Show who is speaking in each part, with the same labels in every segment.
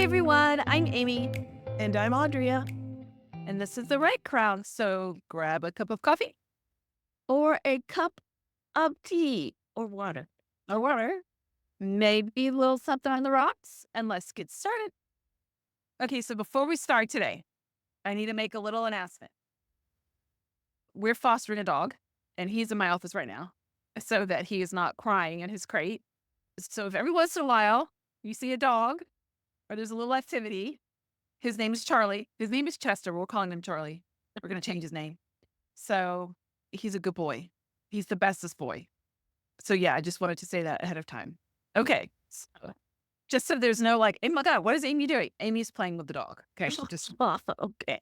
Speaker 1: everyone, I'm Amy,
Speaker 2: And I'm Audrea.
Speaker 1: and this is the Right Crown. So grab a cup of coffee or a cup of tea or water, maybe a little something on the rocks, and let's get started. Okay, so before we start today, I need to make a little announcement. We're fostering a dog, and he's in my office right now so that he is not crying in his crate. So if every once in a while you see a dog or there's a little activity, his name is Charlie. His name is Chester. We're calling him Charlie. We're going to change his name. So he's a good boy. He's the bestest boy. So yeah, I just wanted to say that ahead of time. Okay. So, just so there's no like, oh my God, what is Amy doing? Amy's playing with the dog. Okay. Just okay.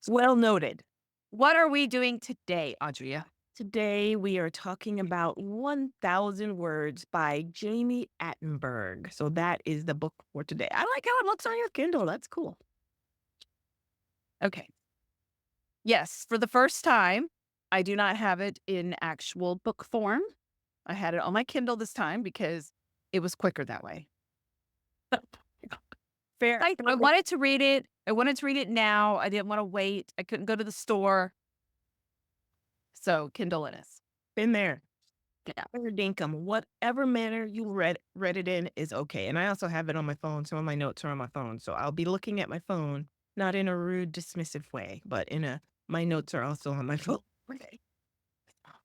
Speaker 2: Well noted.
Speaker 1: What are we doing today, Audrea?
Speaker 2: Today we are talking about 1,000 Words by Jamie Attenberg. So that is the book for today. I like how it looks on your Kindle. That's cool.
Speaker 1: Okay. Yes, for the first time, I do not have it in actual book form. I had it on my Kindle this time because it was quicker that way.
Speaker 2: Fair.
Speaker 1: I wanted to read it. I wanted to read it now. I didn't want to wait. I couldn't go to the store. So Kindle it is.
Speaker 2: Been there. Fair dinkum. Whatever manner you read it in is okay. And I also have it on my phone. Some of my notes are on my phone. So I'll be looking at my phone, not in a rude, dismissive way, but my notes are also on my phone. Okay.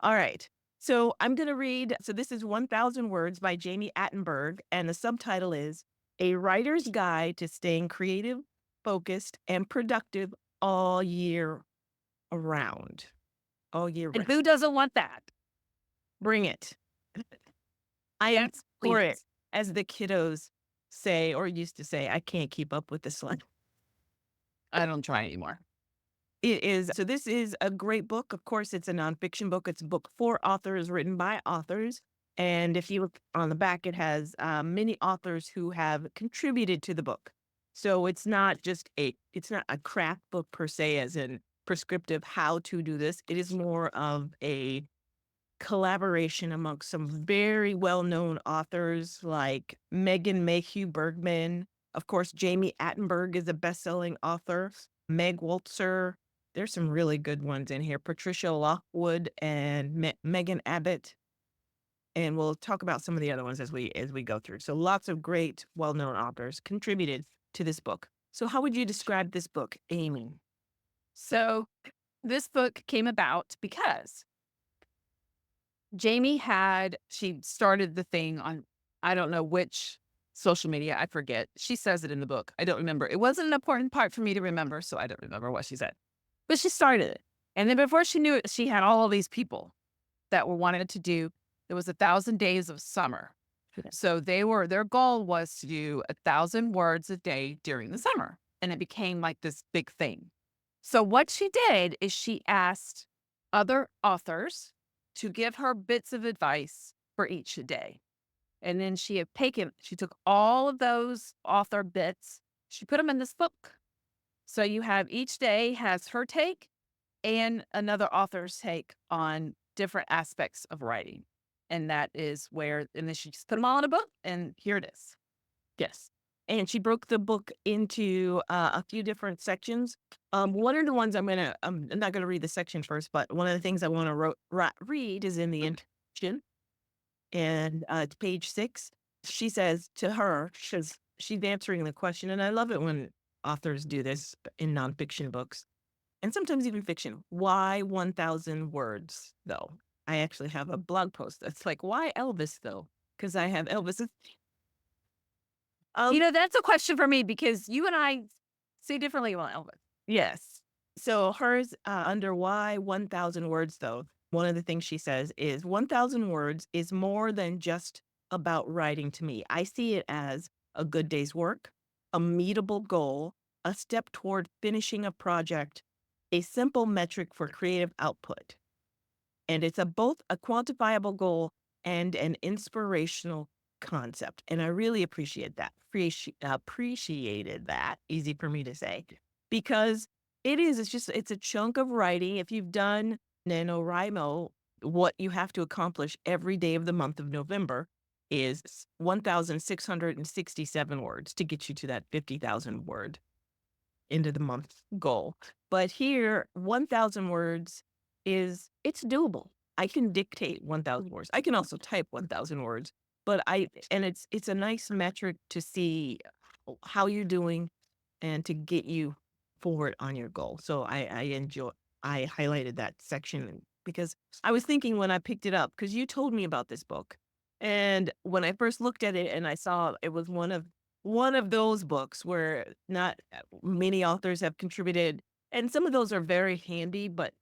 Speaker 2: All right. So I'm going to read. So this is 1,000 Words by Jamie Attenberg. And the subtitle is A Writer's Guide to Staying Creative, Focused, and Productive All Year Around. All year
Speaker 1: And
Speaker 2: round.
Speaker 1: who doesn't want that?
Speaker 2: Bring it. I am
Speaker 1: Yes,
Speaker 2: for
Speaker 1: please.
Speaker 2: it. As the kiddos say or used to say, I can't keep up with this one.
Speaker 1: I don't try anymore.
Speaker 2: It is. So this is a great book. Of course, it's a nonfiction book. It's a book for authors, written by authors. And if you look on the back, it has many authors who have contributed to the book. So it's not a craft book per se, as in prescriptive how to do this. It is more of a collaboration amongst some very well-known authors like Megan Mayhew Bergman. Of course, Jamie Attenberg is a best-selling author. Meg Waltzer. There's some really good ones in here. Patricia Lockwood and Megan Abbott. And we'll talk about some of the other ones as we go through. So lots of great, well-known authors contributed to this book. So how would you describe this book, Amy?
Speaker 1: So this book came about because she started the thing on, I don't know which social media, I forget. She says it in the book. I don't remember. It wasn't an important part for me to remember, so I don't remember what she said. But she started it. And then before she knew it, she had all of these people that were wanting to do, there was 1,000 days of summer. So their goal was to do 1,000 words a day during the summer. And it became like this big thing. So what she did is she asked other authors to give her bits of advice for each day. And then she took all of those author bits, she put them in this book. So you have each day has her take and another author's take on different aspects of writing. And that is and then she just put them all in a book, and here it is.
Speaker 2: Yes. And she broke the book into a few different sections. One of the ones I'm not going to read the section first, but one of the things I want to read is in the introduction. And it's page 6. She says to her, she's answering the question. And I love it when authors do this in nonfiction books and sometimes even fiction. Why 1,000 words, though? I actually have a blog post that's like, why Elvis, though? Because I have Elvis.
Speaker 1: That's a question for me because you and I see differently on Elvis.
Speaker 2: Yes. So hers under why 1,000 words, though, one of the things she says is 1,000 words is more than just about writing to me. I see it as a good day's work, a meetable goal, a step toward finishing a project, a simple metric for creative output. And it's both a quantifiable goal and an inspirational concept. And I really appreciate that. Appreciated that. Easy for me to say. Because it's a chunk of writing. If you've done NaNoWriMo, what you have to accomplish every day of the month of November, is 1,667 words to get you to that 50,000 word end of the month goal. But here, 1,000 words it's doable. I can dictate 1,000 words. I can also type 1,000 words, but it's a nice metric to see how you're doing and to get you forward on your goal. So I highlighted that section because I was thinking when I picked it up, because you told me about this book. And when I first looked at it and I saw it was one of those books where not many authors have contributed, and some of those are very handy, but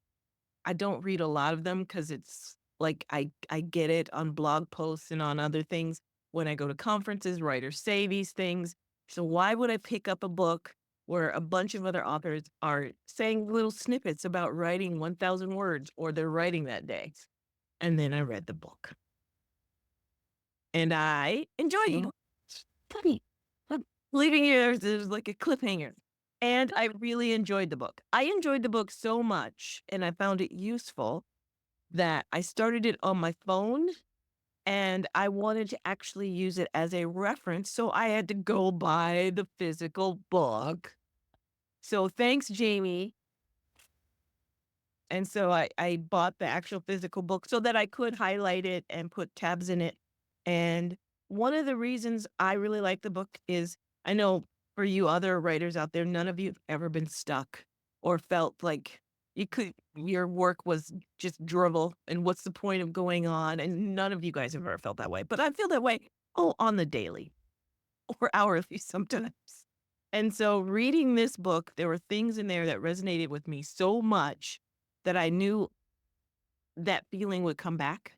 Speaker 2: I don't read a lot of them because it's like I get it on blog posts and on other things when I go to conferences, writers say these things. So why would I pick up a book where a bunch of other authors are saying little snippets about writing 1,000 words or they're writing that day? And then I read the book and I enjoyed it. Funny. Leaving you there's like a cliffhanger. And I really enjoyed the book. I enjoyed the book so much and I found it useful that I started it on my phone and I wanted to actually use it as a reference. So I had to go buy the physical book. So thanks, Jamie. And so I bought the actual physical book so that I could highlight it and put tabs in it. And one of the reasons I really like the book is I know for you other writers out there, none of you have ever been stuck or felt like your work was just drivel and what's the point of going on? And none of you guys have ever felt that way. But I feel that way on the daily or hourly sometimes. And so reading this book, there were things in there that resonated with me so much that I knew that feeling would come back.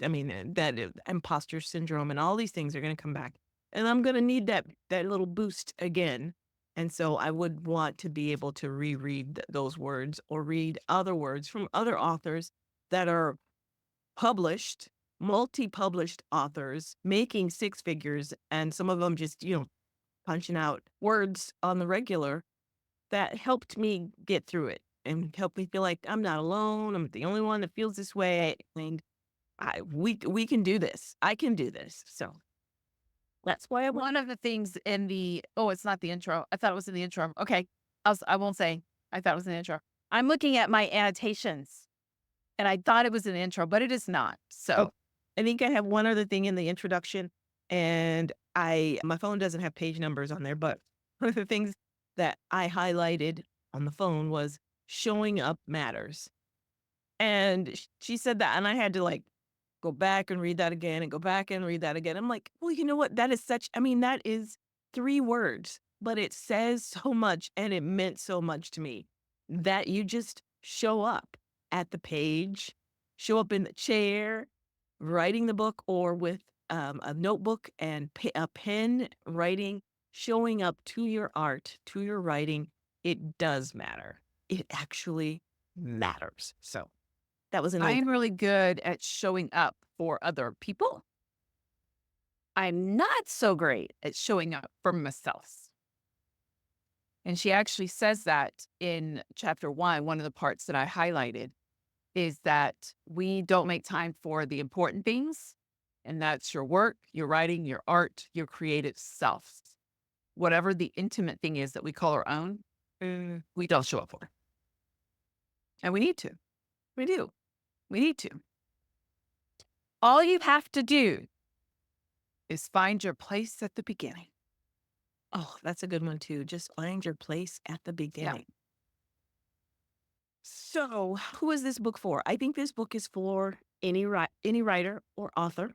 Speaker 2: I mean, that imposter syndrome and all these things are going to come back. And I'm going to need that little boost again. And so I would want to be able to reread those words or read other words from other authors that are published, multi-published authors making six figures. And some of them just, punching out words on the regular that helped me get through it and helped me feel like I'm not alone. I'm the only one that feels this way. And we can do this. I can do this. So that's why I went.
Speaker 1: One of the things in it's not the intro. I thought it was in the intro. Okay. I won't say. I thought it was in the intro. I'm looking at my annotations and I thought it was in the intro, but it is not. So
Speaker 2: I think I have one other thing in the introduction, and my phone doesn't have page numbers on there, but one of the things that I highlighted on the phone was showing up matters. And she said that, and I had to like go back and read that again and go back and read that again. I'm like, well, you know what? That is 3 words, but it says so much and it meant so much to me that you just show up at the page, show up in the chair, writing the book or with a notebook and a pen, writing, showing up to your art, to your writing. It does matter. It actually matters. So that was
Speaker 1: I
Speaker 2: another.
Speaker 1: am really good at showing up for other people. I'm not so great at showing up for myself. And she actually says that in chapter 1, one of the parts that I highlighted is that we don't make time for the important things. And that's your work, your writing, your art, your creative self. Whatever the intimate thing is that we call our own, we don't show up for. And we need to. We do. We need to. All you have to do is find your place at the beginning.
Speaker 2: Oh, that's a good one too. Just find your place at the beginning. So, who is this book for? I think this book is for any writer or author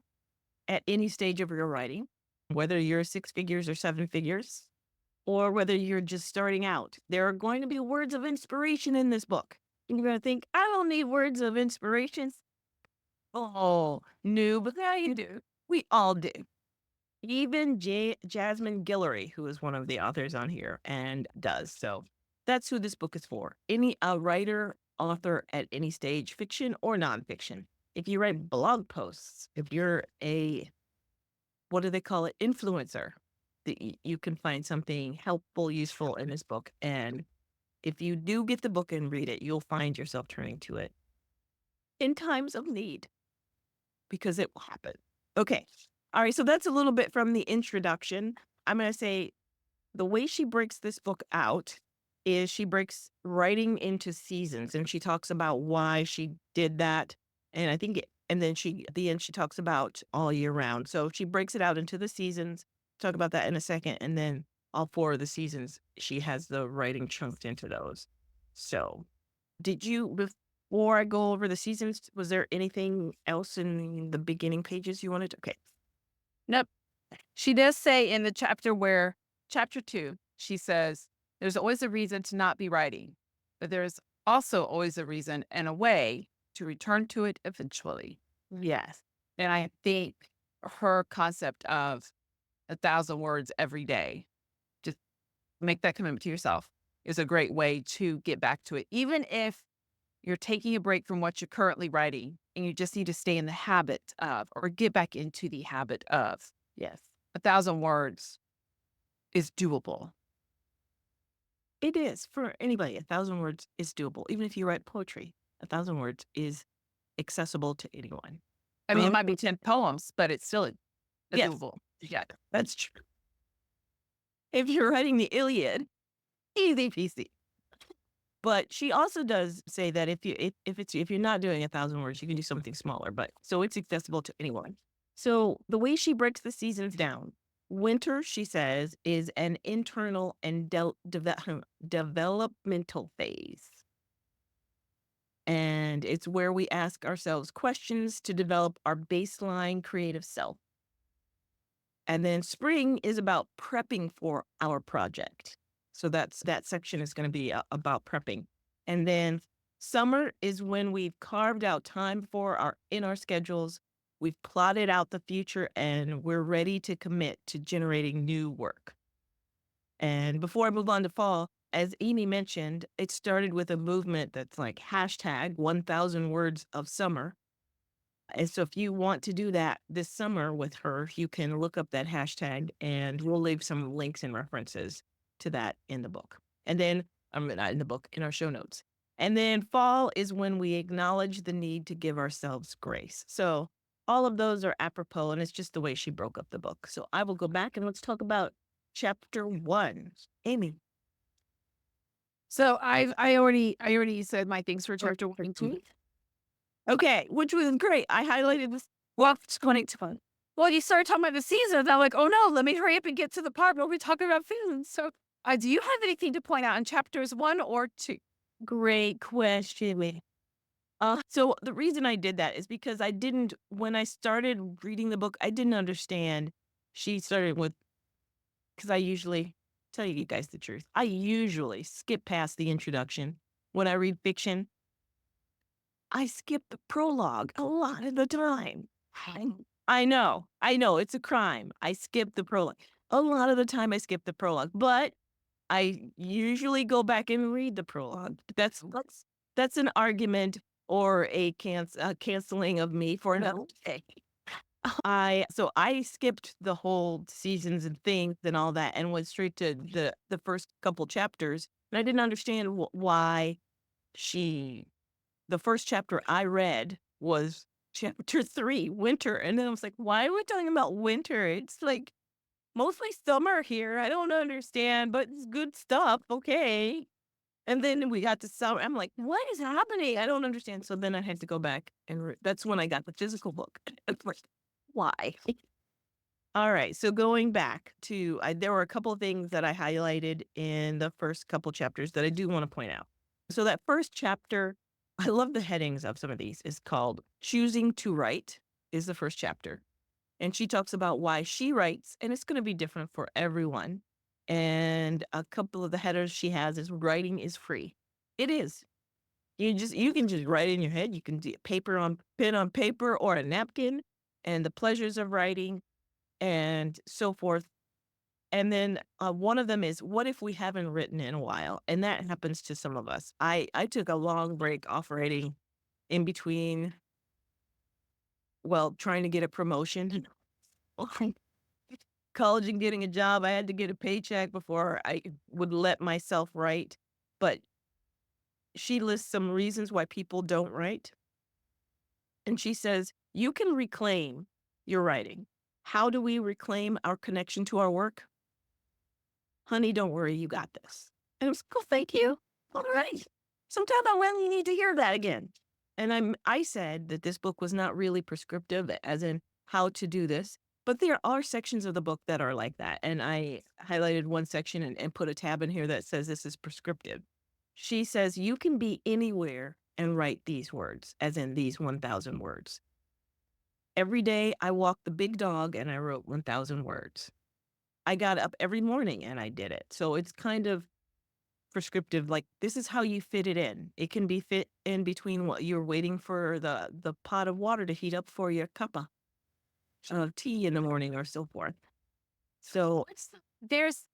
Speaker 2: at any stage of your writing, whether you're 6 figures or 7 figures, or whether you're just starting out. There are going to be words of inspiration in this book. And you're going to think, I don't need words of inspiration. Oh, no, but yeah, you do. We all do. Even Jasmine Guillory, who is one of the authors on here and does. So that's who this book is for. Any writer, author at any stage, fiction or nonfiction. If you write blog posts, if you're what do they call it? Influencer, you can find something helpful, useful in this book. And if you do get the book and read it, you'll find yourself turning to it in times of need because it will happen. Okay. All right, so that's a little bit from the introduction. I'm going to say the way she breaks this book out is she breaks writing into seasons, and she talks about why she did that. And I think, and then she, at the end, she talks about all year round. So she breaks it out into the seasons. Talk about that in a second. And then all four of the seasons, she has the writing chunked into those. So did you, before I go over the seasons, was there anything else in the beginning pages you wanted to? Okay.
Speaker 1: Nope. She does say in the chapter where, chapter 2, she says, there's always a reason to not be writing, but there's also always a reason and a way to return to it eventually.
Speaker 2: Yes.
Speaker 1: And I think her concept of 1,000 words every day, just make that commitment to yourself, is a great way to get back to it. Even if you're taking a break from what you're currently writing and you just need to stay in the habit of, or get back into the habit of,
Speaker 2: Yes.
Speaker 1: 1,000 words is doable.
Speaker 2: It is for anybody. 1,000 words is doable. Even if you write poetry, 1,000 words is accessible to anyone.
Speaker 1: I mean, it might be 10 poems, but it's still
Speaker 2: Yes,
Speaker 1: doable. Yeah.
Speaker 2: that's true. If you're writing the Iliad, easy peasy. But she also does say that if you're not doing 1,000 words, you can do something smaller. But so it's accessible to anyone. So the way she breaks the seasons down, winter, she says, is an internal and developmental phase. And it's where we ask ourselves questions to develop our baseline creative self. And then spring is about prepping for our project. So that section is going to be about prepping. And then summer is when we've carved out time for our schedules. We've plotted out the future and we're ready to commit to generating new work. And before I move on to fall, as Amy mentioned, it started with a movement that's like hashtag 1,000 words of summer. And so if you want to do that this summer with her, you can look up that hashtag and we'll leave some links and references to that in the book. And then, not in the book, in our show notes. And then fall is when we acknowledge the need to give ourselves grace. So all of those are apropos, and it's just the way she broke up the book. So I will go back and let's talk about chapter 1. Amy.
Speaker 1: So I already said my things for chapter 1 and 2.
Speaker 2: Okay, which was great. I highlighted this.
Speaker 1: Well, it's 22. Well, you started talking about the seasons. I'm like, oh no, let me hurry up and get to the part where we're talking about feelings. So, do you have anything to point out in chapters 1 or 2?
Speaker 2: Great question. So the reason I did that is because when I started reading the book, I didn't understand. She started with, because I usually, tell you guys the truth, I usually skip past the introduction. When I read fiction, I skip the prologue a lot of the time. I know, it's a crime. I skip the prologue. A lot of the time I skip the prologue, but I usually go back and read the prologue. That's an argument or a canceling of me for another day. I skipped the whole seasons and things and all that and went straight to the first couple chapters. And I didn't understand why the first chapter I read was chapter 3, winter. And then I was like, why are we talking about winter? It's like mostly summer here. I don't understand, but it's good stuff. Okay. And then we got to summer. I'm like, what is happening? I don't understand. So then I had to go back and that's when I got the physical book. It's like, why? All right. So going back to, there were a couple of things that I highlighted in the first couple chapters that I do want to point out. So that first chapter, I love the headings of some of these, is called Choosing to Write, is the first chapter. And she talks about why she writes, and it's going to be different for everyone. And a couple of the headers she has is writing is free. It is. You can just write in your head. You can do pen on paper or a napkin, and the pleasures of writing and so forth. And then one of them is, what if we haven't written in a while? And that happens to some of us. I took a long break off writing in between, trying to get a promotion. College and getting a job, I had to get a paycheck before I would let myself write. But she lists some reasons why people don't write. And she says, you can reclaim your writing. How do we reclaim our connection to our work? Honey, don't worry, you got this. And it was cool, thank you. All right. Sometimes I really need to hear that again. And I said that this book was not really prescriptive, as in how to do this, but there are sections of the book that are like that. And I highlighted one section and put a tab in here that says this is prescriptive. She says you can be anywhere and write these words, as in these 1,000 words. Every day I walked the big dog and I wrote 1,000 words. I got up every morning and I did it. So it's kind of prescriptive, like this is how you fit it in. It can be fit in between what you're waiting for the pot of water to heat up for your cup of tea in the morning or so forth. So
Speaker 1: There's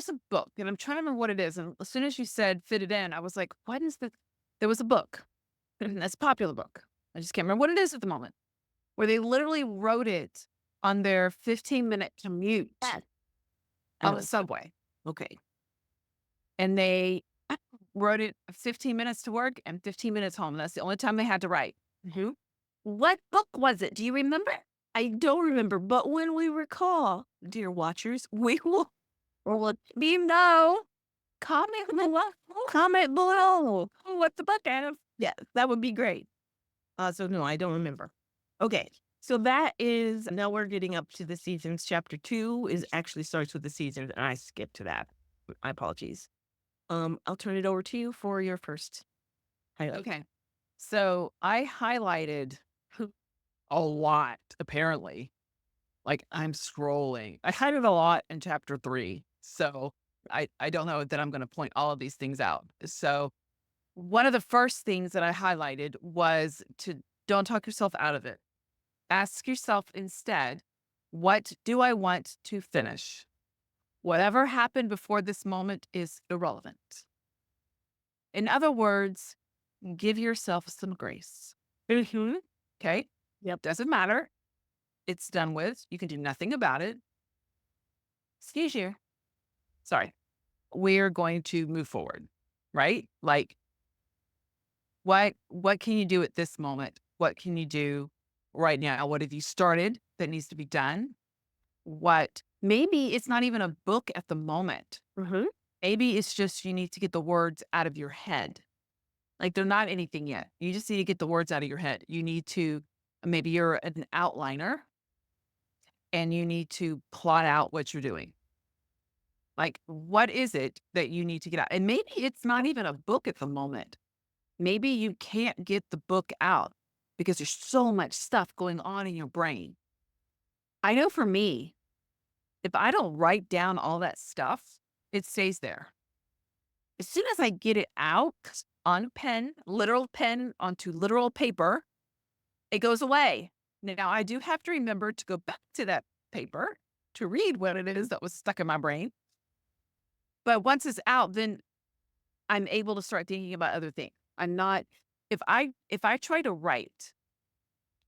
Speaker 1: a book, and I'm trying to remember what it is, and as soon as you said "fit it in," I was like, "What is the" there was a book, and it's a popular book. I just can't remember what it is at the moment, where they literally wrote it on their 15-minute commute
Speaker 2: yes.
Speaker 1: on the subway,
Speaker 2: Okay.
Speaker 1: and they wrote it 15 minutes to work and 15 minutes home. That's the only time they had to write.
Speaker 2: Mhm.
Speaker 1: What book was it? Do you remember?
Speaker 2: I don't remember, but when we recall, dear watchers, we will
Speaker 1: Well, you know,
Speaker 2: comment below. Comment below
Speaker 1: what the book is.
Speaker 2: Yeah, that would be great. So no, I don't remember. Okay. So that is now we're getting up to the seasons. Chapter 2 is actually starts with the seasons, and I skipped to that. My apologies. I'll turn it over to you for your first highlight.
Speaker 1: Okay. So I highlighted a lot, apparently. Like I'm scrolling. I highlighted a lot in chapter 3. So I don't know that I'm going to point all of these things out. So one of the first things that I highlighted was to don't talk yourself out of it. Ask yourself instead, what do I want to finish? Whatever happened before this moment is irrelevant. In other words, give yourself some grace.
Speaker 2: Mhm.
Speaker 1: Okay.
Speaker 2: Yep.
Speaker 1: Doesn't matter. It's done with. You can do nothing about it. Excuse you. Sorry. We're going to move forward, right? Like what can you do at this moment? What can you do right now? What have you started that needs to be done? What maybe it's not even a book at the moment.
Speaker 2: Mhm.
Speaker 1: Maybe it's just you need to get the words out of your head. Like they're not anything yet. You just need to get the words out of your head. You need to maybe you're an outliner and you need to plot out what you're doing. Like, what is it that you need to get out? And maybe it's not even a book at the moment. Maybe you can't get the book out because there's so much stuff going on in your brain. I know for me, if I don't write down all that stuff, it stays there. As soon as I get it out on pen, literal pen onto literal paper, it goes away. Now, I do have to remember to go back to that paper to read what it is that was stuck in my brain. But once it's out, then I'm able to start thinking about other things. I'm not if I try to write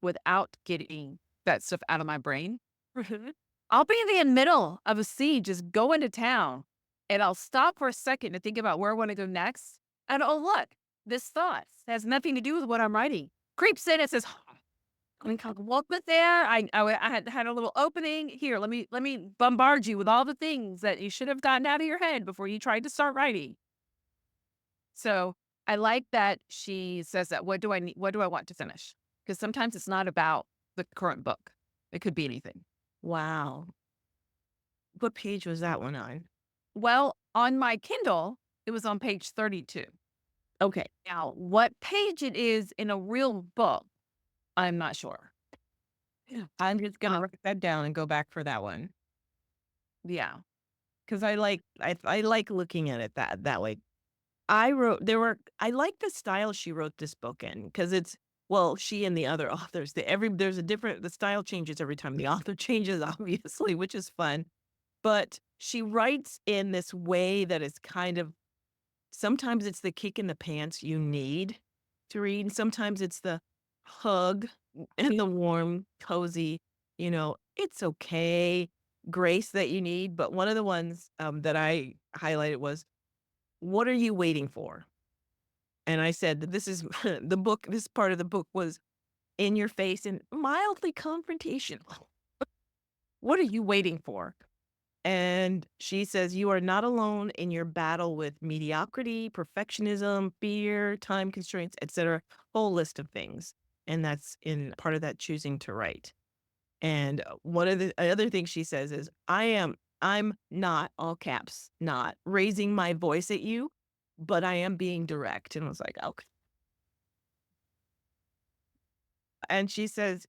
Speaker 1: without getting that stuff out of my brain,
Speaker 2: Mhm.
Speaker 1: I'll be in the middle of a scene just going to town and I'll stop for a second to think about where I want to go next. And oh look, this thought has nothing to do with what I'm writing. Creeps in and says, I mean, walk with there. I had a little opening here. Let me bombard you with all the things that you should have gotten out of your head before you tried to start writing. So I like that she says that. What do I need? What do I want to finish? Because sometimes it's not about the current book. It could be anything.
Speaker 2: Wow. What page was that one on?
Speaker 1: Well, on my Kindle, it was on page 32.
Speaker 2: Okay.
Speaker 1: Now, what page it is in a real book, I'm not sure.
Speaker 2: I'm just gonna write that down and go back for that one.
Speaker 1: Yeah.
Speaker 2: Because I like looking at it that way. I like the style she wrote this book in because it's well, she and the other authors, there's a different the style changes every time the author changes, obviously, which is fun. But she writes in this way that is kind of sometimes it's the kick in the pants you need to read. And sometimes it's the hug and the warm, cozy, it's okay grace that you need. But one of the ones that I highlighted was, what are you waiting for? And I said that this is the book, this part of the book was in your face and mildly confrontational. What are you waiting for? And she says, you are not alone in your battle with mediocrity, perfectionism, fear, time constraints, etc. Whole list of things. And that's in part of that choosing to write. And one of the other things she says is, I'm not, all caps, not raising my voice at you, but I am being direct. And I was like, okay. And she says,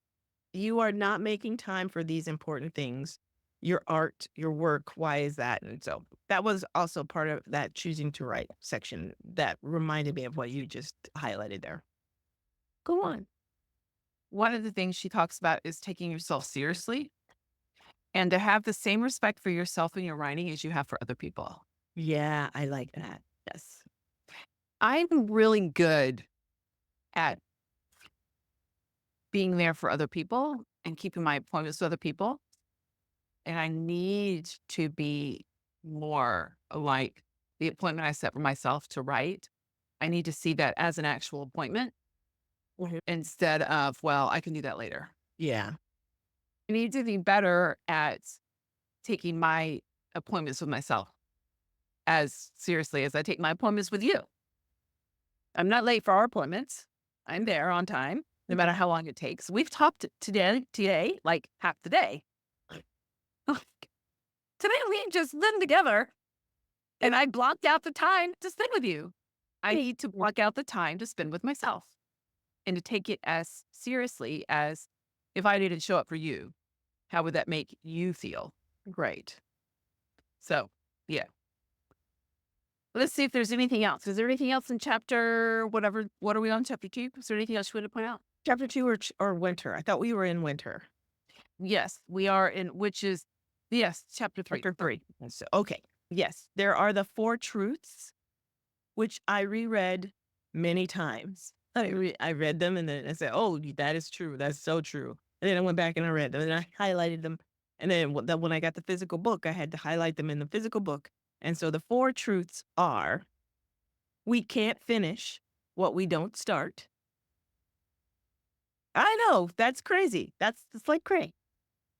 Speaker 2: you are not making time for these important things. Your art, your work, why is that? And so that was also part of that choosing to write section that reminded me of what you just highlighted there. Go on.
Speaker 1: One of the things she talks about is taking yourself seriously and to have the same respect for yourself in your writing as you have for other people.
Speaker 2: Yeah, I like that. Yes.
Speaker 1: I'm really good at being there for other people and keeping my appointments with other people. And I need to be more like the appointment I set for myself to write. I need to see that as an actual appointment
Speaker 2: Mhm.
Speaker 1: instead of, well, I can do that later.
Speaker 2: Yeah.
Speaker 1: I need to be better at taking my appointments with myself as seriously as I take my appointments with you. I'm not late for our appointments. I'm there on time, no matter how long it takes. We've talked today, like half the day. Today we just been together and I blocked out the time to spend with you. I need to block out the time to spend with myself and to take it as seriously as if I didn't show up for you, how would that make you feel?
Speaker 2: Great.
Speaker 1: So, yeah. Let's see if there's anything else. Is there anything else in chapter whatever? What are we on? Chapter 2? Is there anything else you want to point out?
Speaker 2: Chapter 2 or winter. I thought we were in winter.
Speaker 1: Yes, we are in, which is, yes, chapter 3.
Speaker 2: Chapter 3. So, okay. Yes, there are the 4 truths, which I reread many times. I read them and then I said, "Oh, that is true. That's so true." And then I went back and I read them and I highlighted them. And then when I got the physical book, I had to highlight them in the physical book. And so the 4 truths are: we can't finish what we don't start. I know, that's crazy. It's like crazy.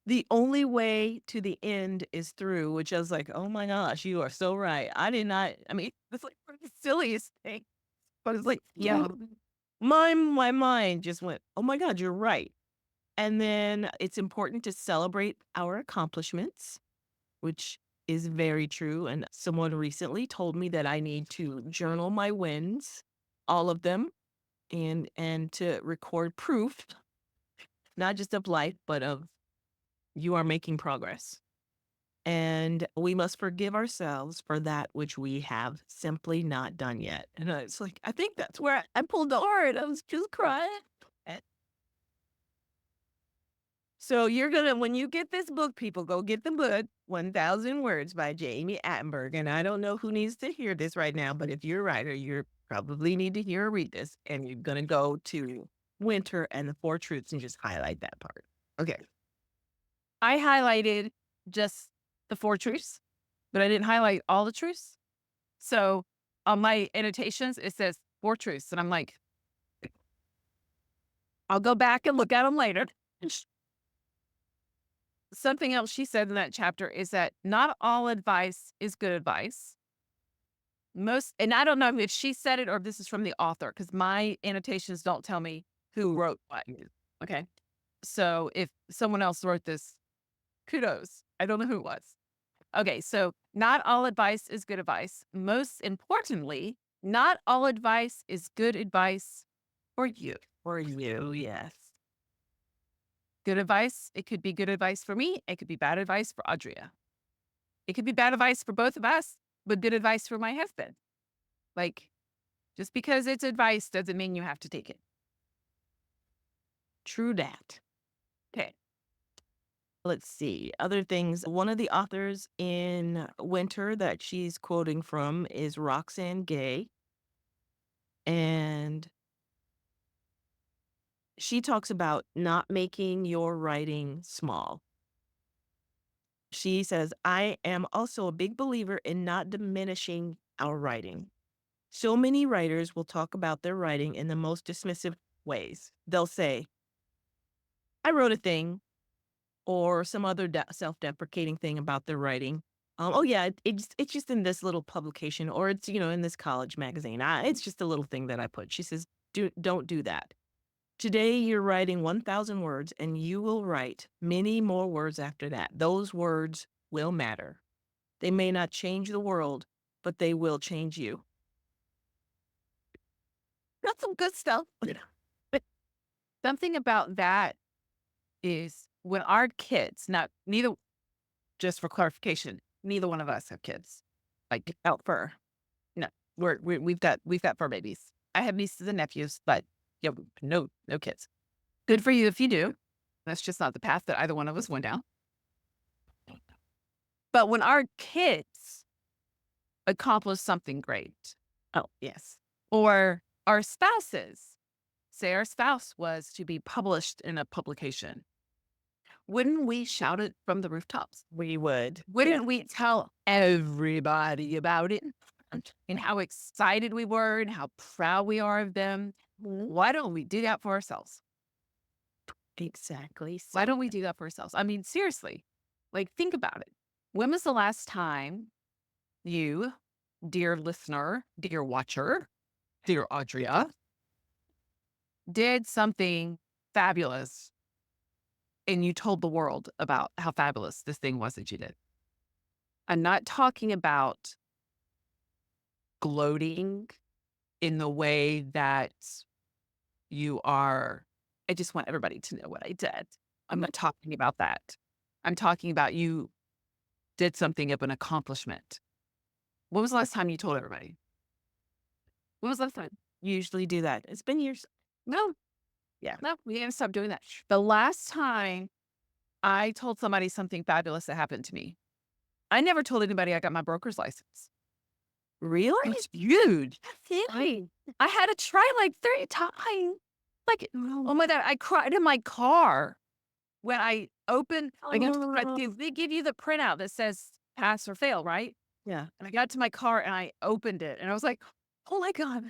Speaker 2: The only way to the end is through, which I was like, "Oh my gosh, you are so right." I did not, I mean, it's like the silliest thing, but it's like, yeah, my mind just went, "Oh my god, you're right." And then it's important to celebrate our accomplishments, which is very true, and someone recently told me that I need to journal my wins, all of them, and to record proof, not just of life, but of you are making progress. And we must forgive ourselves for that which we have simply not done yet. And it's like, I think that's where I pulled the heart. I was just crying. Eh, So you're gonna, when you get this book, people, go get the book, 1,000 Words by Jamie Attenberg. And I don't know who needs to hear this right now, but if you're a writer, you probably need to hear or read this. And you're gonna go to Winter and the 4 Truths and just highlight that part. Okay.
Speaker 1: I highlighted just the 4 truths, but I didn't highlight all the truths. So on my annotations, it says 4 truths. And I'm like, I'll go back and look at them later. Something else she said in that chapter is that not all advice is good advice. And I don't know if she said it or if this is from the author, because my annotations don't tell me who wrote what. Okay. So if someone else wrote this, kudos. I don't know who it was. Okay. So not all advice is good advice. Most importantly, not all advice is good advice for you.
Speaker 2: For you, yes.
Speaker 1: Good advice, it could be good advice for me. It could be bad advice for Audrea. It could be bad advice for both of us, but good advice for my husband. Like, just because it's advice doesn't mean you have to take it.
Speaker 2: True that.
Speaker 1: Okay.
Speaker 2: Let's see. Other things. One of the authors in Winter that she's quoting from is Roxane Gay. And she talks about not making your writing small. She says, I am also a big believer in not diminishing our writing. So many writers will talk about their writing in the most dismissive ways. They'll say, I wrote a thing, or some other self-deprecating thing about their writing. Oh yeah, it's just in this little publication, or it's in this college magazine. It's just a little thing that I put. She says, don't do that. Today you're writing 1,000 words, and you will write many more words after that. Those words will matter. They may not change the world, but they will change you.
Speaker 1: That's some good stuff. But something about that is when our kids, not neither, just for clarification, neither one of us have kids. Like out fur. No, we've got fur babies. I have nieces and nephews, but yeah, no kids. Good for you if you do. That's just not the path that either one of us went down. But when our kids accomplish something great,
Speaker 2: Oh, yes.
Speaker 1: or our spouses, say our spouse was to be published in a publication, wouldn't we shout it from the rooftops?
Speaker 2: We would.
Speaker 1: Wouldn't we tell everybody about it and how excited we were and how proud we are of them? Why don't we do that for ourselves?
Speaker 2: Exactly.
Speaker 1: Why don't we do that for ourselves? I mean, seriously, like think about it. When was the last time you, dear listener, dear watcher, dear Audrea, did something fabulous and you told the world about how fabulous this thing was that you did? I'm not talking about gloating in the way that you are, I just want everybody to know what I did. I'm not talking about that. I'm talking about you did something of an accomplishment. When was the last time you told everybody? When was the last time?
Speaker 2: Usually do that. It's been years.
Speaker 1: No,
Speaker 2: Yeah.
Speaker 1: no, we didn't stop doing that. The last time I told somebody something fabulous that happened to me, I never told anybody I got my broker's license.
Speaker 2: Really?
Speaker 1: It's huge. I had to try like 3 times. Like, oh my God, I cried in my car when I opened, they give you the printout that says pass or fail, right?
Speaker 2: Yeah.
Speaker 1: And I got to my car and I opened it and I was like, oh my God,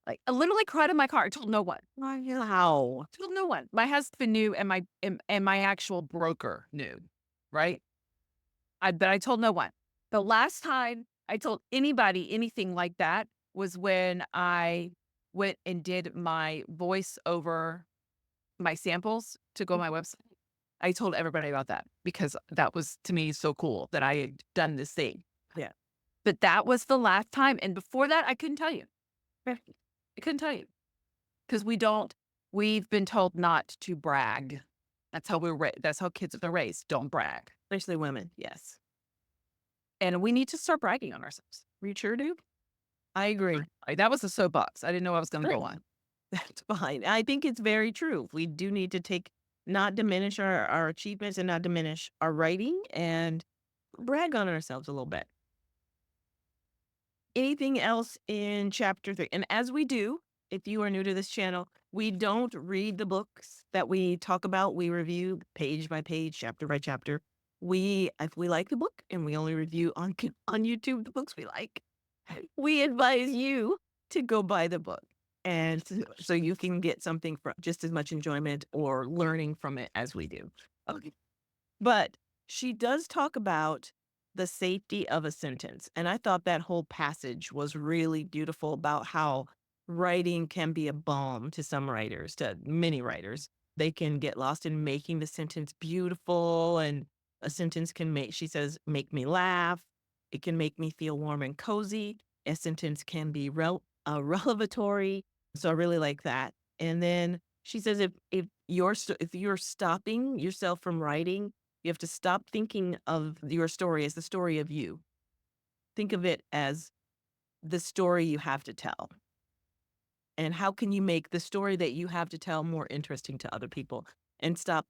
Speaker 1: like I literally cried in my car. I told no one.
Speaker 2: Wow.
Speaker 1: Told no one. My husband knew and my actual broker knew, right? But I told no one. The last time I told anybody anything like that was when I went and did my voice over my samples to go on my website. I told everybody about that because that was to me so cool that I had done this thing.
Speaker 2: Yeah.
Speaker 1: But that was the last time. And before that, I couldn't tell you. I couldn't tell you because we've been told not to brag. That's how that's how kids are raised. Don't brag.
Speaker 2: Especially women. Yes.
Speaker 1: And we need to start bragging on ourselves. We sure do.
Speaker 2: I agree.
Speaker 1: That was a soapbox. I didn't know I was going to go on.
Speaker 2: That's fine. I think it's very true. We do need to not diminish our achievements and not diminish our writing and brag on ourselves a little bit. Anything else in chapter 3? And as we do, if you are new to this channel, we don't read the books that we talk about. We review page by page, chapter by chapter. If we like the book and we only review on YouTube the books we like, we advise you to go buy the book. And so you can get something from just as much enjoyment or learning from it as we do. Okay. But she does talk about the safety of a sentence. And I thought that whole passage was really beautiful about how writing can be a balm to some writers, to many writers. They can get lost in making the sentence beautiful, and a sentence can she says, make me laugh. It can make me feel warm and cozy. A sentence can be revelatory. So I really like that. And then she says, if you're stopping yourself from writing, you have to stop thinking of your story as the story of you. Think of it as the story you have to tell. And how can you make the story that you have to tell more interesting to other people and stop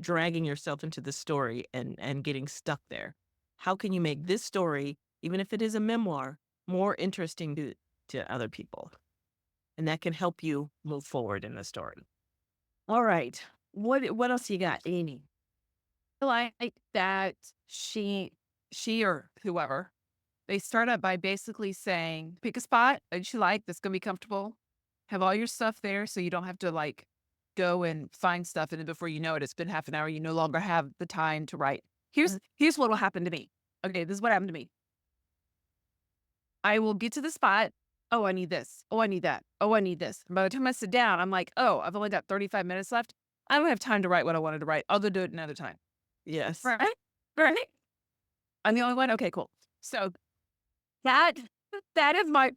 Speaker 2: dragging yourself into the story and getting stuck there? How can you make this story, even if it is a memoir, more interesting to other people? And that can help you move forward in the story. All right. What else you got, Amy?
Speaker 1: I like that she or whoever, they start out by basically saying, pick a spot that you like that's going to be comfortable. Have all your stuff there so you don't have to like go and find stuff, and then before you know it, it's been half an hour. You no longer have the time to write. Here's what will happen to me. Okay, this is what happened to me. I will get to the spot. Oh, I need this. Oh, I need that. Oh, I need this. And by the time I sit down, I'm like, oh, I've only got 35 minutes left. I don't have time to write what I wanted to write. I'll go do it another time.
Speaker 2: Yes.
Speaker 1: Right? Right? I'm the only one. Okay, cool. So that that's my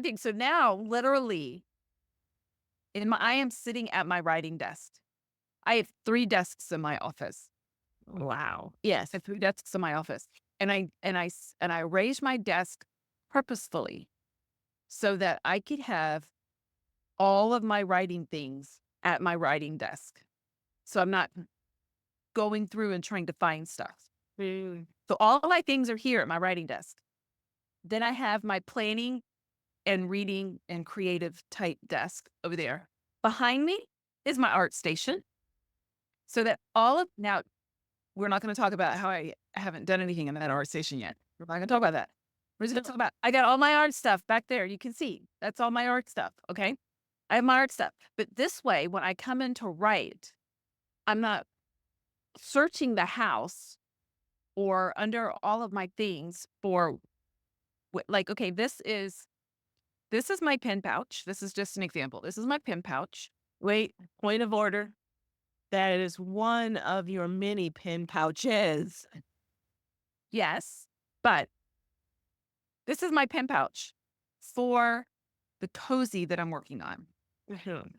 Speaker 1: thing. So now, literally, I am sitting at my writing desk. I have 3 desks in my office.
Speaker 2: Wow.
Speaker 1: Yes, I have 3 desks in my office, and I raised my desk purposefully so that I could have all of my writing things at my writing desk. So I'm not going through and trying to find stuff. So all of my things are here at my writing desk. Then I have my planning and reading and creative type desk over there. Behind me is my art station. So that now we're not going to talk about how I haven't done anything in that art station yet. We're not going to talk about that. We're just going to talk about, I got all my art stuff back there. You can see that's all my art stuff. Okay. I have my art stuff. But this way, when I come in to write, I'm not searching the house or under all of my things for like, okay, this is my pen pouch. This is just an example. This is my pen pouch.
Speaker 2: Wait, point of order. That is one of your many pen pouches.
Speaker 1: Yes, but this is my pen pouch for the cozy that I'm working on.
Speaker 2: Mhm.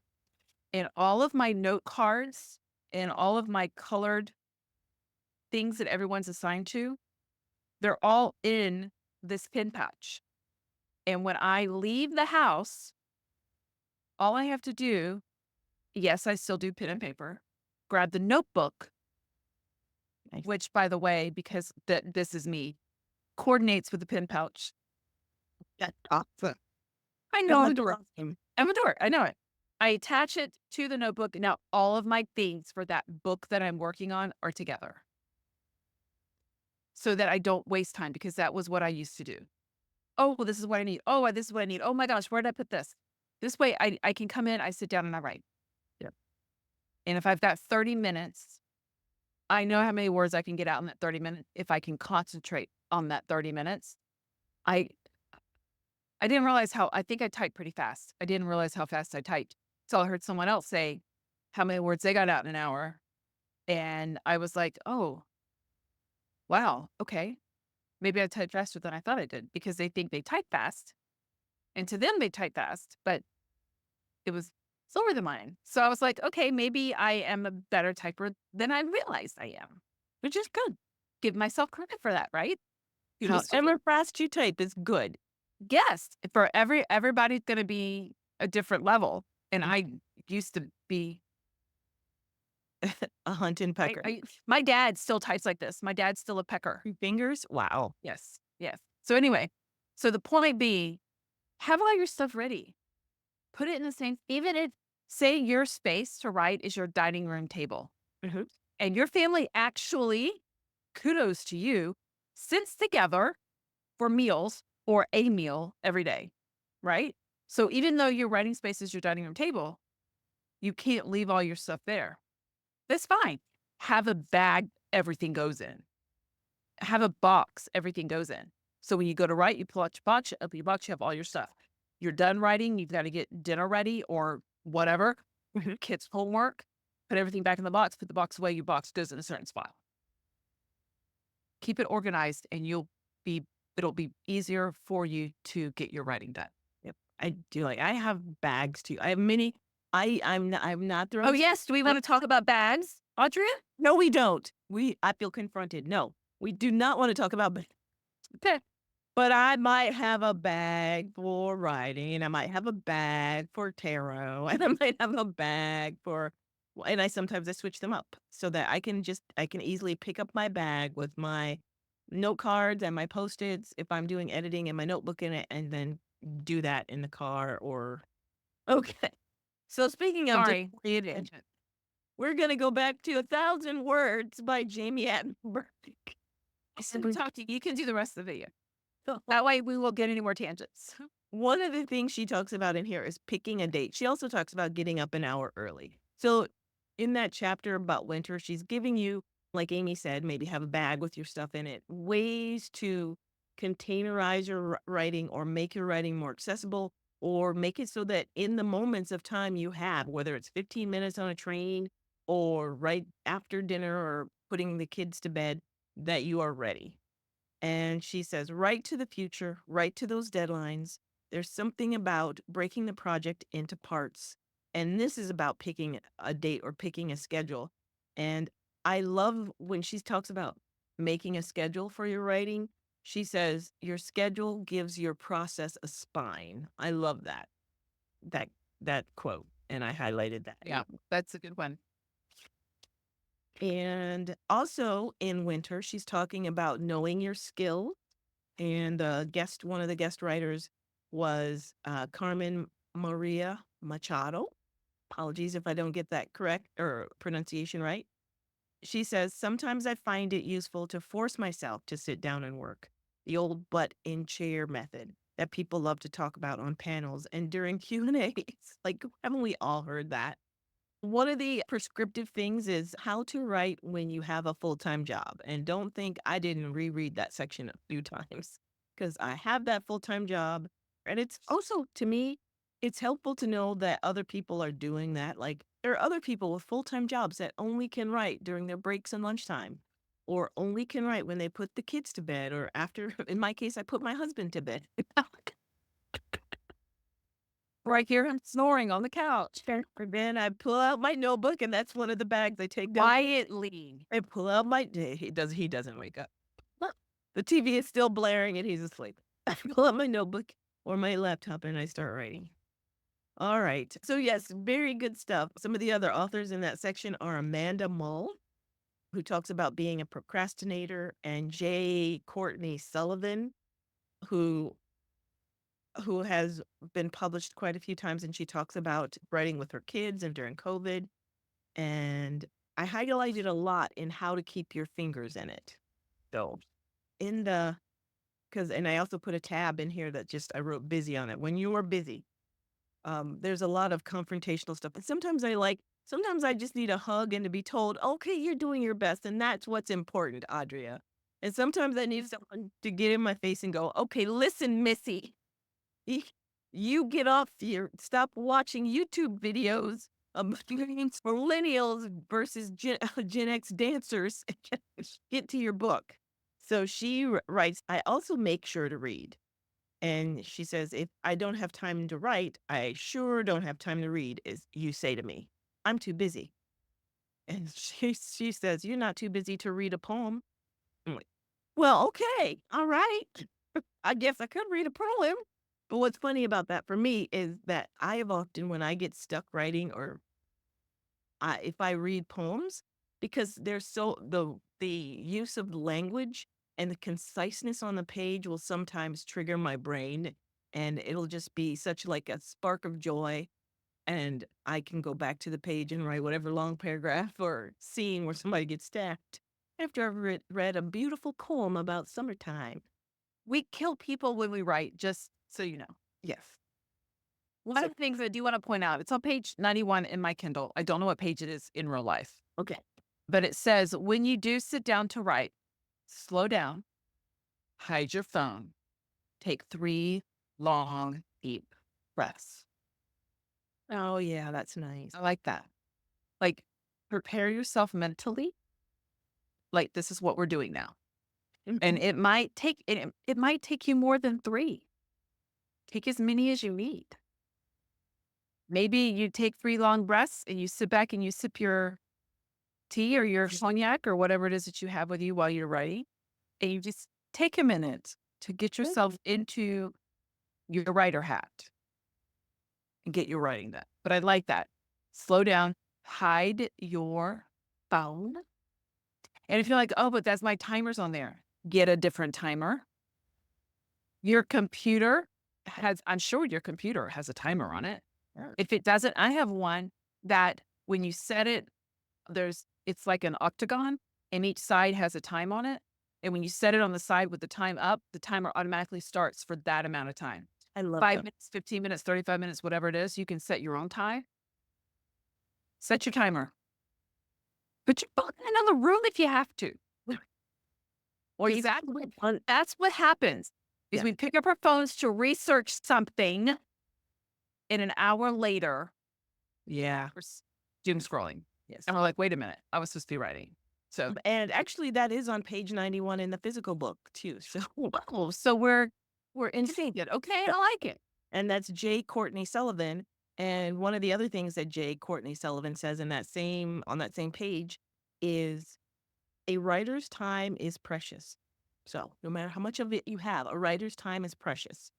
Speaker 1: And all of my note cards and all of my colored things that everyone's assigned to, they're all in this pen pouch. And when I leave the house, all I have to do, yes, I still do pen and paper, grab the notebook,
Speaker 2: Nice.
Speaker 1: which, by the way, because this is me, coordinates with the pen pouch.
Speaker 2: That's awesome.
Speaker 1: I know I'm a
Speaker 2: That's
Speaker 1: dork.
Speaker 2: awesome.
Speaker 1: I'm a dork. I know it. I attach it to the notebook. Now, all of my things for that book that I'm working on are together so that I don't waste time, because that was what I used to do. Oh, well, this is what I need. Oh, this is what I need. Oh my gosh, where did I put this? This way I can come in, I sit down and I write.
Speaker 2: Yeah.
Speaker 1: And if I've got 30 minutes, I know how many words I can get out in that 30 minutes if I can concentrate on that 30 minutes. I didn't realize I think I typed pretty fast. I didn't realize how fast I typed. So I heard someone else say how many words they got out in an hour. And I was like, oh, wow, okay. Maybe I typed faster than I thought I did, because they think they type fast. And to them, they type fast, but it was slower than mine. So I was like, okay, maybe I am a better typer than I realized I am, which is good. Give myself credit for that, right?
Speaker 2: However fast you type is good.
Speaker 1: Yes, for everybody's going to be a different level. And I used to be,
Speaker 2: A hunt and pecker.
Speaker 1: my dad still types like this. My dad's still a pecker.
Speaker 2: 3 fingers? Wow.
Speaker 1: Yes. Yes. So anyway, so the point being, have all your stuff ready. Put it in the same, even if, say your space to write is your dining room table,
Speaker 2: Mhm.
Speaker 1: and your family actually, kudos to you, sits together for meals or a meal every day, right? So even though your writing space is your dining room table, you can't leave all your stuff there. That's fine. Have a bag everything goes in. Have a box everything goes in. So when you go to write, you pull out your box, open your box, you have all your stuff. You're done writing, you've got to get dinner ready or whatever, kids' homework, put everything back in the box, put the box away, your box goes in a certain spot. Keep it organized and it'll be easier for you to get your writing done.
Speaker 2: Yep. I do. Like, I have bags too. I have many. I'm not throwing.
Speaker 1: Oh, yes. Do we want to talk about bags, Audrea?
Speaker 2: No, we don't. I feel confronted. No, we do not want to talk about bags.
Speaker 1: Okay.
Speaker 2: But I might have a bag for writing, and I might have a bag for tarot, and I might have a bag for, and I switch them up so that I can easily pick up my bag with my note cards and my Post-its if I'm doing editing and my notebook in it, and then do that in the car or, okay. So speaking of
Speaker 1: Sorry.
Speaker 2: disoriented, we're going to go back to 1,000 Words by Jamie Attenberg.
Speaker 1: I said, talk to you. You can do the rest of the video. That way we won't get any more tangents.
Speaker 2: One of the things she talks about in here is picking a date. She also talks about getting up an hour early. So in that chapter about winter, she's giving you, like Amy said, maybe have a bag with your stuff in it, ways to containerize your writing or make your writing more accessible or make it so that in the moments of time you have, whether it's 15 minutes on a train or right after dinner or putting the kids to bed, that you are ready. And she says, write to the future, write to those deadlines. There's something about breaking the project into parts. And this is about picking a date or picking a schedule. And I love when she talks about making a schedule for your writing. She says, your schedule gives your process a spine. I love that, that quote. And I highlighted that.
Speaker 1: Yeah, that's a good one.
Speaker 2: And also in winter, she's talking about knowing your skill. And one of the guest writers was Carmen Maria Machado. Apologies if I don't get that correct or pronunciation right. She says, sometimes I find it useful to force myself to sit down and work. The old butt in chair method that people love to talk about on panels and during Q&As. Like, haven't we all heard that? One of the prescriptive things is how to write when you have a full-time job. And don't think I didn't reread that section a few times because I have that full-time job. And it's also, to me, it's helpful to know that other people are doing that. Like there are other people with full-time jobs that only can write during their breaks and lunchtime or only can write when they put the kids to bed or after, in my case, I put my husband to bed.
Speaker 1: Or I hear him snoring on the couch.
Speaker 2: And then I pull out my notebook, and that's one of the bags I take down.
Speaker 1: Quietly.
Speaker 2: I pull out my he doesn't wake up. Look, the TV is still blaring and he's asleep. I pull out my notebook or my laptop and I start writing. All right. So yes, very good stuff. Some of the other authors in that section are Amanda Mull, who talks about being a procrastinator, and J. Courtney Sullivan, who has been published quite a few times, and she talks about writing with her kids and during COVID. And I highlighted a lot in how to keep your fingers in it. So in the, and I also put a tab in here that just, I wrote busy on it. When you are busy, there's a lot of confrontational stuff. And sometimes I just need a hug and to be told, okay, you're doing your best. And that's what's important, Audrea. And sometimes I need someone to get in my face and go, okay, listen, Missy, you get off here, stop watching YouTube videos of millennials versus Gen X dancers. Get to your book. So she writes, I also make sure to read. And she says, if I don't have time to write, I sure don't have time to read, as you say to me. I'm too busy. And she says, you're not too busy to read a poem. I'm like, well, okay, all right. I guess I could read a poem. But what's funny about that for me is that I have often, when I get stuck writing or if I read poems, because they're so, the use of language and the conciseness on the page will sometimes trigger my brain and it'll just be such like a spark of joy. And I can go back to the page and write whatever long paragraph or scene where somebody gets stabbed after I've read a beautiful poem about summertime.
Speaker 1: We kill people when we write, just so you know.
Speaker 2: Yes.
Speaker 1: One of the things I do want to point out, it's on page 91 in my Kindle. I don't know what page it is in real life,
Speaker 2: Okay.
Speaker 1: but it says, when you do sit down to write, slow down, hide your phone, take 3 long, deep breaths.
Speaker 2: Oh, yeah, that's nice.
Speaker 1: I like that. Like, prepare yourself mentally. Like, this is what we're doing now. And it might take it might take you more than 3. Take as many as you need. Maybe you take 3 long breaths and you sit back and you sip your tea or your cognac or whatever it is that you have with you while you're writing. And you just take a minute to get yourself into your writer hat and get your writing done. But I like that. Slow down, hide your phone. And if you're like, oh, but that's my timer's on there, get a different timer. Your computer I'm sure your computer has a timer on it. If it doesn't, I have one that when you set it, it's like an octagon and each side has a time on it. And when you set it on the side with the time up, the timer automatically starts for that amount of time.
Speaker 2: I love
Speaker 1: 5
Speaker 2: that.
Speaker 1: minutes, 15 minutes, 35 minutes, whatever it is, you can set your own time. Set your timer. Put your phone in another room if you have to.
Speaker 2: Or you
Speaker 1: That's what happens is
Speaker 2: yeah.
Speaker 1: we pick up our phones to research something, and an hour later,
Speaker 2: Yeah.
Speaker 1: we're doom scrolling.
Speaker 2: Yes.
Speaker 1: And we're like, wait a minute, I was supposed to be writing. So,
Speaker 2: And actually that is on page 91 in the physical book too. So
Speaker 1: oh, so we're insane. Okay, I like it.
Speaker 2: and that's J. Courtney Sullivan. And one of the other things that J. Courtney Sullivan says in that same on that same page is a writer's time is precious. So no matter how much of it you have, a writer's time is precious.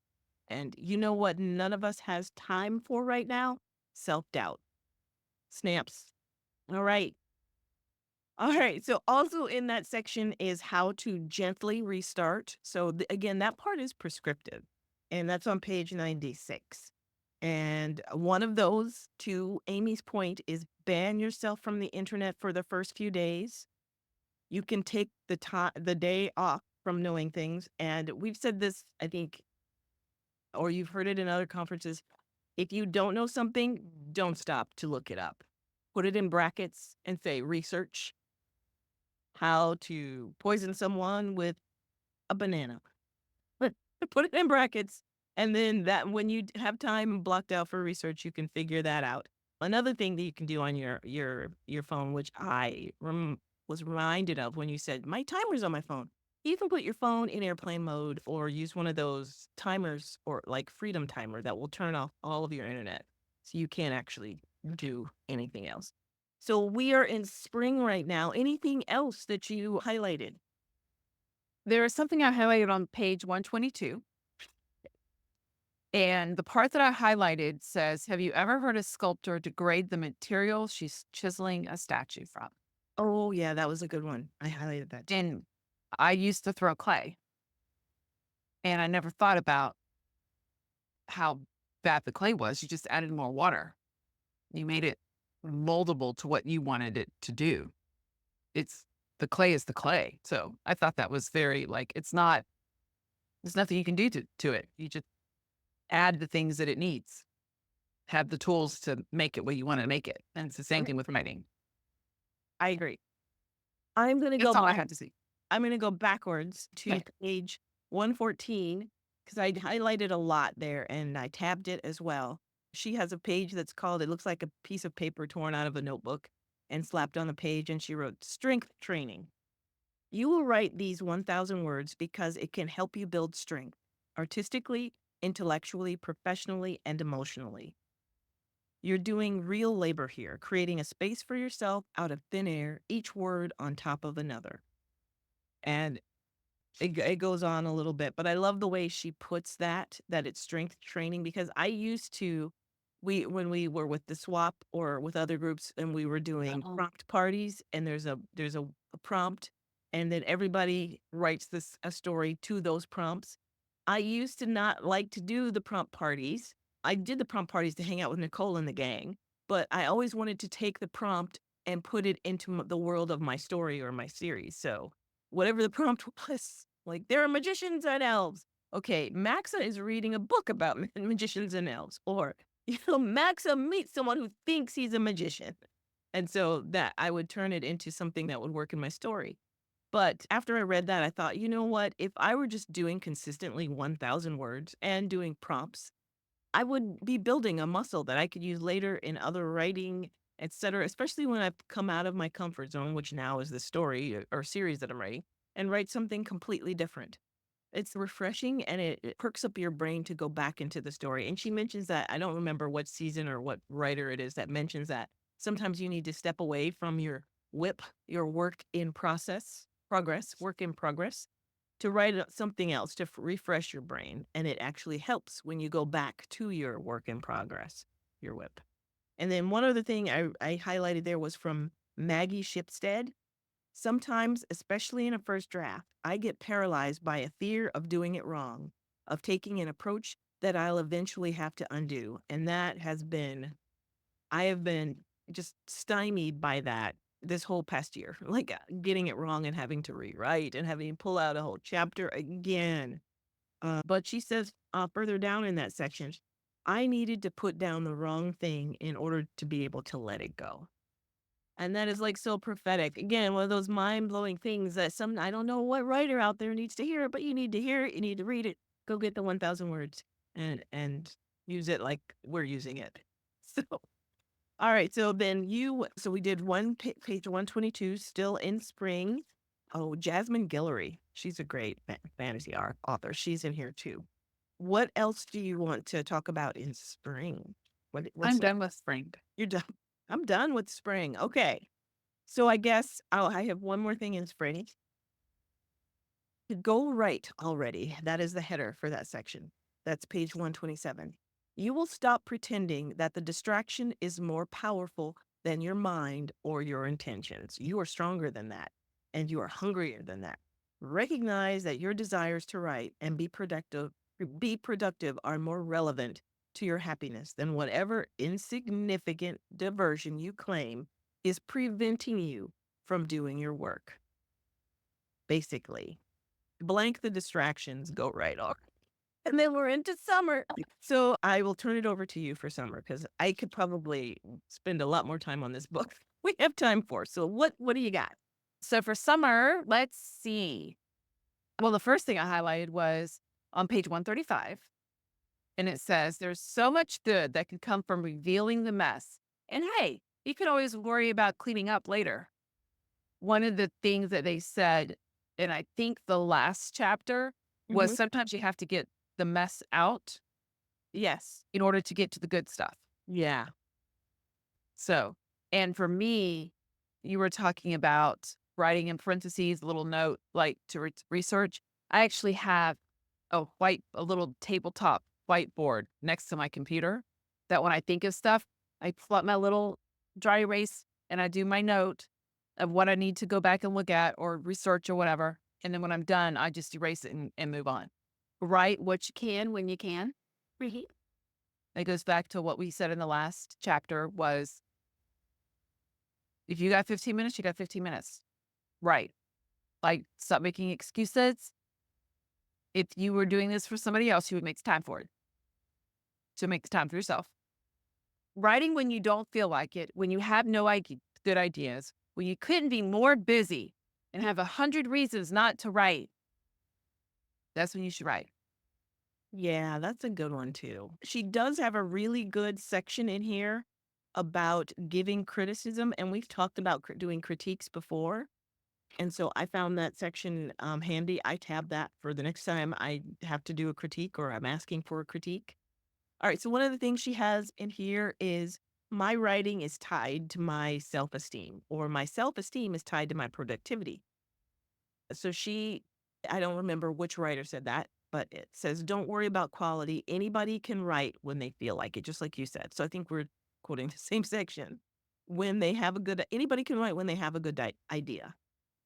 Speaker 2: And you know what none of us has time for right now? Self-doubt. Snaps. All right. All right. So also in that section is how to gently restart. So again, that part is prescriptive. And that's on page 96. And one of those, to Amy's point, is ban yourself from the internet for the first few days. You can take the day off from knowing things. And we've said this, I think, or you've heard it in other conferences. If you don't know something, don't stop to look it up. Put it in brackets and say research how to poison someone with a banana. Put it in brackets. And then that when you have time blocked out for research, you can figure that out. Another thing that you can do on your phone, which was reminded of when you said my timer's on my phone. You can put your phone in airplane mode or use one of those timers or like Freedom Timer that will turn off all of your internet, so you can't actually do anything else. So we are in spring right now. Anything else that you highlighted?
Speaker 1: There is something I highlighted on page 122. And the part that I highlighted says, have you ever heard a sculptor degrade the material she's chiseling a statue from?
Speaker 2: Oh, yeah, that was a good one. I highlighted that too.
Speaker 1: And I used to throw clay, and I never thought about how bad the clay was. You just added more water. You made it moldable to what you wanted it to do. It's the clay is the clay. So I thought that was very like, there's nothing you can do to it. You just add the things that it needs, have the tools to make it what you want to make it. And it's the same
Speaker 2: Okay,
Speaker 1: thing with writing.
Speaker 2: I agree. I'm gonna
Speaker 1: That's
Speaker 2: go
Speaker 1: all I
Speaker 2: back.
Speaker 1: had to say.
Speaker 2: I'm gonna go backwards to
Speaker 1: Okay.
Speaker 2: page 114 because I highlighted a lot there and I tabbed it as well. She has a page that's called, it looks like a piece of paper torn out of a notebook and slapped on the page, and she wrote strength training. You will write these 1,000 words because it can help you build strength artistically, intellectually, professionally, and emotionally. You're doing real labor here, creating a space for yourself out of thin air, each word on top of another. And it goes on a little bit, but I love the way she puts that it's strength training because I used to when we were with the swap or with other groups and we were doing prompt parties and there's a prompt and then everybody writes a story to those prompts. I used to not like to do the prompt parties. I did the prompt parties to hang out with Nicole and the gang, but I always wanted to take the prompt and put it into the world of my story or my series. So whatever the prompt was. Like, there are magicians and elves. Okay, Maxa is reading a book about magicians and elves. Or, Maxa meets someone who thinks he's a magician. And so that I would turn it into something that would work in my story. But after I read that, I thought, you know what? If I were just doing consistently 1,000 words and doing prompts, I would be building a muscle that I could use later in other writing, etc., especially when I've come out of my comfort zone, which now is the story or series that I'm writing, and write something completely different. It's refreshing and it perks up your brain to go back into the story. And she mentions that, I don't remember what season or what writer it is that mentions that sometimes you need to step away from your whip, your work in progress, to write something else to refresh your brain. And it actually helps when you go back to your work in progress, your whip. And then one other thing I highlighted there was from Maggie Shipstead. Sometimes, especially in a first draft, I get paralyzed by a fear of doing it wrong, of taking an approach that I'll eventually have to undo. And I have been just stymied by that this whole past year, like getting it wrong and having to rewrite and having to pull out a whole chapter again. But she says further down in that section, I needed to put down the wrong thing in order to be able to let it go. And that is like so prophetic. Again, one of those mind blowing things that I don't know what writer out there needs to hear it, but you need to hear it. You need to read it. Go get the 1,000 words and use it like we're using it. So, all right. So then so we did page 122, still in spring. Oh, Jasmine Guillory. She's a great fantasy author. She's in here too. What else do you want to talk about in spring? What's
Speaker 1: I'm
Speaker 2: next?
Speaker 1: done with spring.
Speaker 2: You're done. I'm done with spring. Okay. So I guess I have one more thing in spring. Go right already. That is the header for that section. That's page 127. You will stop pretending that the distraction is more powerful than your mind or your intentions. You are stronger than that, and you are hungrier than that. Recognize that your desires to write and be productive are more relevant to your happiness than whatever insignificant diversion you claim is preventing you from doing your work. Basically, blank the distractions, go right on. And then we're into summer. So I will turn it over to you for summer because I could probably spend a lot more time on this book. We have time for. So what do you got?
Speaker 1: So for summer, let's see. Well, the first thing I highlighted was on page 135. And it says, there's so much good that can come from revealing the mess. And hey, you can always worry about cleaning up later. One of the things that they said, and I think the last chapter, was
Speaker 2: Mhm.
Speaker 1: sometimes you have to get the mess out
Speaker 2: Yes.
Speaker 1: in order to get to the good stuff.
Speaker 2: Yeah.
Speaker 1: So, and for me, you were talking about writing in parentheses, a little note like to research. I actually have a little tabletop whiteboard next to my computer that when I think of stuff, I pull out my little dry erase and I do my note of what I need to go back and look at or research or whatever. And then when I'm done, I just erase it and move on. Write what you can when you can.
Speaker 2: Mhm.
Speaker 1: It goes back to what we said in the last chapter was if you got 15 minutes, you got 15 minutes. Right. Like stop making excuses. If you were doing this for somebody else, you would make time for it. So make the time for yourself. Writing when you don't feel like it, when you have no good ideas, when you couldn't be more busy and have 100 reasons not to write, that's when you should write.
Speaker 2: Yeah, that's a good one too. She does have a really good section in here about giving criticism, and we've talked about doing critiques before. And so I found that section handy. I tab that for the next time I have to do a critique or I'm asking for a critique. All right. So one of the things she has in here is my writing is tied to my self esteem, or my self esteem is tied to my productivity. So I don't remember which writer said that, but it says, don't worry about quality. Anybody can write when they feel like it, just like you said. So I think we're quoting the same section. Anybody can write when they have a good idea.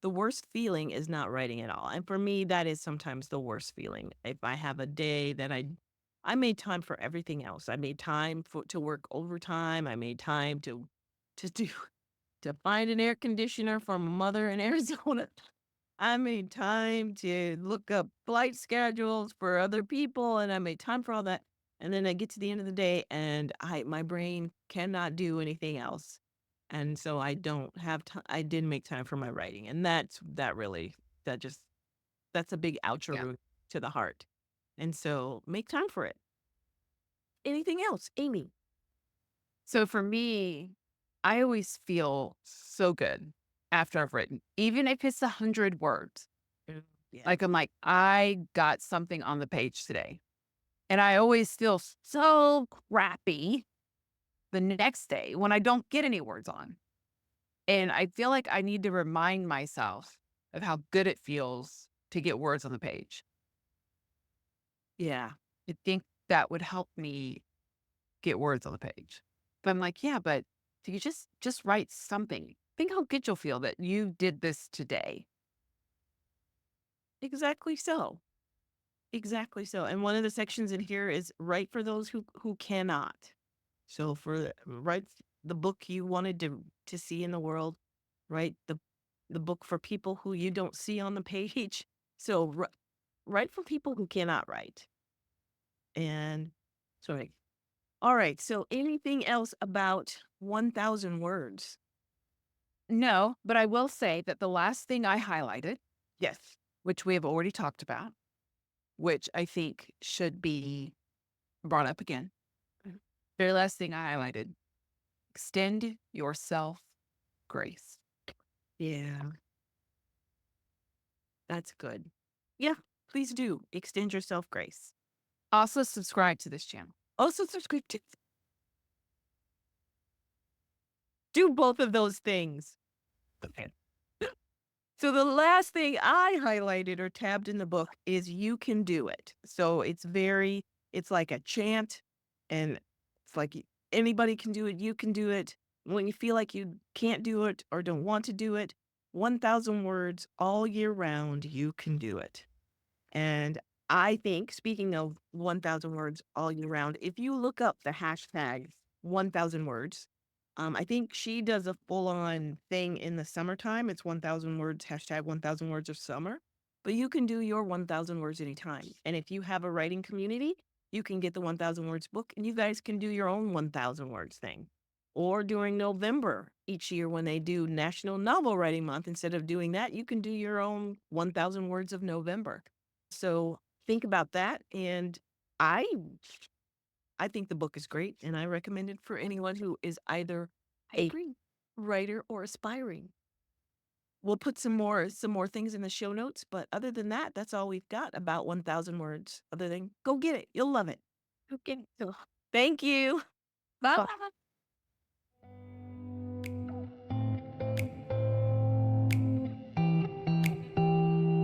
Speaker 2: The worst feeling is not writing at all. And for me, that is sometimes the worst feeling. If I have a day that I made time for everything else. I made time to work overtime. I made time to do to find an air conditioner for my mother in Arizona. I made time to look up flight schedules for other people, and I made time for all that. And then I get to the end of the day and my brain cannot do anything else. And so I don't have time. I didn't make time for my writing. And that just, that's a big
Speaker 1: Yeah.
Speaker 2: outro to the heart. And so make time for it. Anything else, Amy?
Speaker 1: So for me, I always feel so good after I've written, even if it's 100 words.
Speaker 2: Mm, yeah.
Speaker 1: Like I'm like, I got something on the page today. And I always feel so crappy the next day when I don't get any words on. And I feel like I need to remind myself of how good it feels to get words on the page.
Speaker 2: Yeah.
Speaker 1: I think that would help me get words on the page. But I'm like, yeah, but if you just write something, think how good you'll feel that you did this today.
Speaker 2: Exactly so. Exactly so. And one of the sections in here is write for those who cannot. So write the book you wanted to see in the world, write the book for people who you don't see on the page. So write for people who cannot write. And sorry. All right. So anything else about 1,000 words?
Speaker 1: No, but I will say that the last thing I highlighted,
Speaker 2: Yes.
Speaker 1: which we have already talked about, which I think should be brought up again.
Speaker 2: Mhm.
Speaker 1: Very last thing I highlighted, extend yourself grace.
Speaker 2: Yeah, that's good. Yeah, please do extend yourself grace.
Speaker 1: Also subscribe to this channel.
Speaker 2: Also subscribe to do both of those things.
Speaker 1: Okay.
Speaker 2: So the last thing I highlighted or tabbed in the book is you can do it. So it's like a chant and it's like anybody can do it. You can do it. When you feel like you can't do it or don't want to do it, 1,000 words all year round, you can do it. And I think, speaking of 1,000 words all year round, if you look up the hashtag 1,000 words, I think she does a full on thing in the summertime. It's 1,000 words, hashtag 1,000 words of summer. But you can do your 1,000 words anytime. And if you have a writing community, you can get the 1,000 words book and you guys can do your own 1,000 words thing. Or during November each year when they do National Novel Writing Month, instead of doing that, you can do your own 1,000 words of November. So think about that. And I I think the book is great and I recommend it for anyone who is either
Speaker 1: I
Speaker 2: a
Speaker 1: agree.
Speaker 2: writer or aspiring. We'll put some more things in the show notes, but other than that, that's all we've got about 1,000 words. Other than go get it. You'll love it.
Speaker 1: Okay. So
Speaker 2: Thank you.
Speaker 1: bye
Speaker 2: Bye.
Speaker 1: bye.